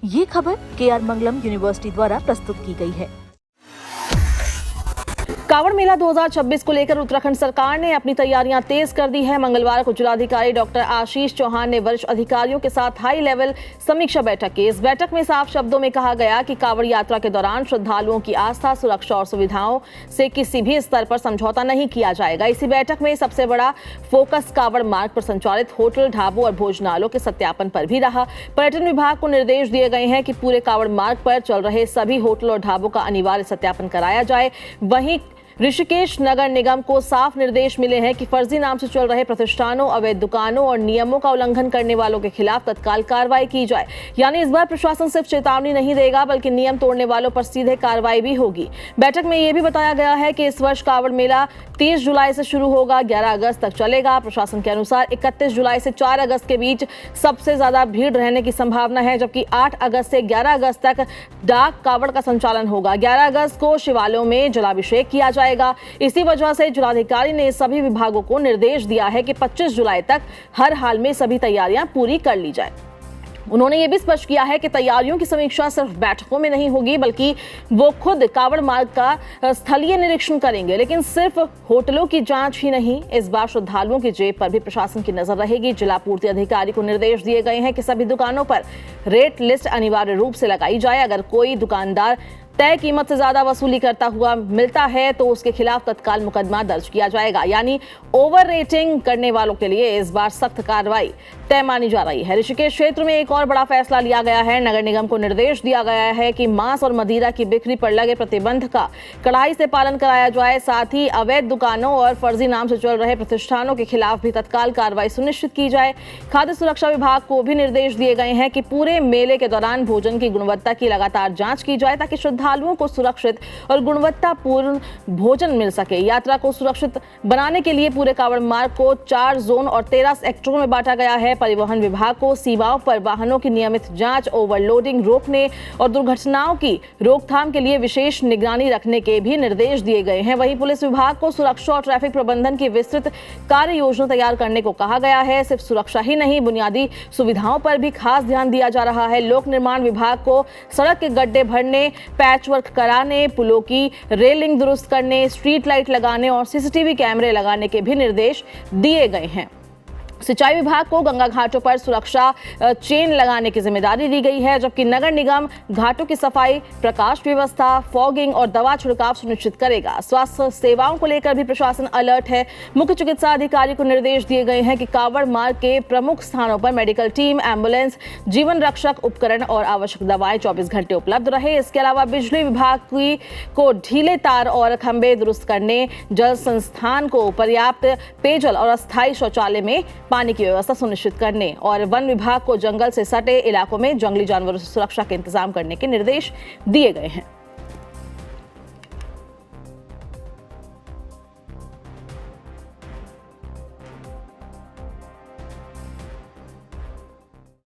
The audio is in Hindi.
ये खबर KR मंगलम यूनिवर्सिटी द्वारा प्रस्तुत की गई है। कांवड़ मेला 2026 को लेकर उत्तराखंड सरकार ने अपनी तैयारियां तेज कर दी है। मंगलवार को जिलाधिकारी डॉक्टर आशीष चौहान ने वरिष्ठ अधिकारियों के साथ हाई लेवल समीक्षा बैठक की। इस बैठक में साफ शब्दों में कहा गया कि कांवड़ यात्रा के दौरान श्रद्धालुओं की आस्था, सुरक्षा और सुविधाओं से किसी भी स्तर पर समझौता नहीं किया जाएगा। इसी बैठक में सबसे बड़ा फोकस कांवड़ मार्ग पर संचालित होटल, ढाबों और भोजनालयों के सत्यापन पर भी रहा। पर्यटन विभाग को निर्देश दिए गए हैं कि पूरे कांवड़ मार्ग पर चल रहे सभी होटल और ढाबों का अनिवार्य सत्यापन कराया जाए। वहीं ऋषिकेश नगर निगम को साफ निर्देश मिले हैं कि फर्जी नाम से चल रहे प्रतिष्ठानों, अवैध दुकानों और नियमों का उल्लंघन करने वालों के खिलाफ तत्काल कार्रवाई की जाए। यानी इस बार प्रशासन सिर्फ चेतावनी नहीं देगा बल्कि नियम तोड़ने वालों पर सीधे कार्रवाई भी होगी। बैठक में यह भी बताया गया है कि इस वर्ष कांवड़ मेला 30 जुलाई से शुरू होगा, 11 अगस्त तक चलेगा। प्रशासन के अनुसार 31 जुलाई से 4 अगस्त के बीच सबसे ज्यादा भीड़ रहने की संभावना है, जबकि 8 अगस्त से 11 अगस्त तक डाक कांवड़ का संचालन होगा। 11 अगस्त को शिवालयों में जलाभिषेक किया जाएगा। इसी वजह से जिलाधिकारी ने सभी विभागों को निर्देश दिया है कि 25 जुलाई तक हर हाल में सभी तैयारियां पूरी कर ली जाए। उन्होंने ये भी स्पष्ट किया है कि तैयारियों की समीक्षा सिर्फ बैठकों में नहीं होगी बल्कि वो खुद कांवड़ मार्ग का स्थलीय निरीक्षण करेंगे। लेकिन सिर्फ होटलों की जांच ही नहीं, इस बार श्रद्धालुओं की जेब पर भी प्रशासन की नजर रहेगी। जिला पूर्ति अधिकारी को निर्देश दिए गए हैं कि सभी दुकानों पर रेट लिस्ट अनिवार्य रूप से लगाई जाए। अगर कोई दुकानदार तय कीमत से ज्यादा वसूली करता हुआ मिलता है तो उसके खिलाफ तत्काल मुकदमा दर्ज किया जाएगा। यानी ओवर रेटिंग करने वालों के लिए इस बार सख्त कार्रवाई तय मानी जा रही है। ऋषिकेश क्षेत्र में एक और बड़ा फैसला लिया गया है। नगर निगम को निर्देश दिया गया है कि मांस और मदिरा की बिक्री पर लगे प्रतिबंध का कड़ाई से पालन कराया जाए। साथ ही अवैध दुकानों और फर्जी नाम से चल रहे प्रतिष्ठानों के खिलाफ भी तत्काल कार्रवाई सुनिश्चित की जाए। खाद्य सुरक्षा विभाग को भी निर्देश दिए गए हैं कि पूरे मेले के दौरान भोजन की गुणवत्ता की लगातार जांच की जाए ताकि श्रद्धालुओं को सुरक्षित और गुणवत्तापूर्ण भोजन मिल सके। यात्रा को सुरक्षित बनाने के लिए पूरे कांवड़ मार्ग को 4 जोन और 13 सेक्टरों में बांटा गया है। परिवहन विभाग को सीमाओं पर वाहनों की नियमित जांच, ओवरलोडिंग रोकने और दुर्घटनाओं की रोकथाम के लिए विशेष निगरानी रखने के भी निर्देश दिए गए हैं। वहीं पुलिस विभाग को सुरक्षा और ट्रैफिक प्रबंधन की विस्तृत कार्य योजना तैयार करने को कहा गया है। सिर्फ सुरक्षा ही नहीं, बुनियादी सुविधाओं पर भी खास ध्यान दिया जा रहा है। लोक निर्माण विभाग को सड़क के गड्ढे भरने, पैचवर्क कराने, पुलों की रेलिंग दुरुस्त करने, स्ट्रीट लाइट लगाने और सीसीटीवी कैमरे लगाने के भी निर्देश दिए गए हैं। सिंचाई विभाग को गंगा घाटों पर सुरक्षा चेन लगाने की जिम्मेदारी दी गई है, जबकि नगर निगम घाटों की सफाई, प्रकाश व्यवस्था, फॉगिंग और दवा छिड़काव सुनिश्चित करेगा। स्वास्थ्य सेवाओं को लेकर भी प्रशासन अलर्ट है। मुख्य चिकित्सा अधिकारी को निर्देश दिए गए हैं कि कांवड़ मार्ग के प्रमुख स्थानों पर मेडिकल टीम, एम्बुलेंस, जीवन रक्षक उपकरण और आवश्यक दवाएं 24 घंटे उपलब्ध रहे। इसके अलावा बिजली विभाग को ढीले तार और खंभे दुरुस्त करने, जल संस्थान को पर्याप्त पेयजल और अस्थायी शौचालय में पानी की व्यवस्था सुनिश्चित करने और वन विभाग को जंगल से सटे इलाकों में जंगली जानवरों से सुरक्षा के इंतजाम करने के निर्देश दिए गए हैं।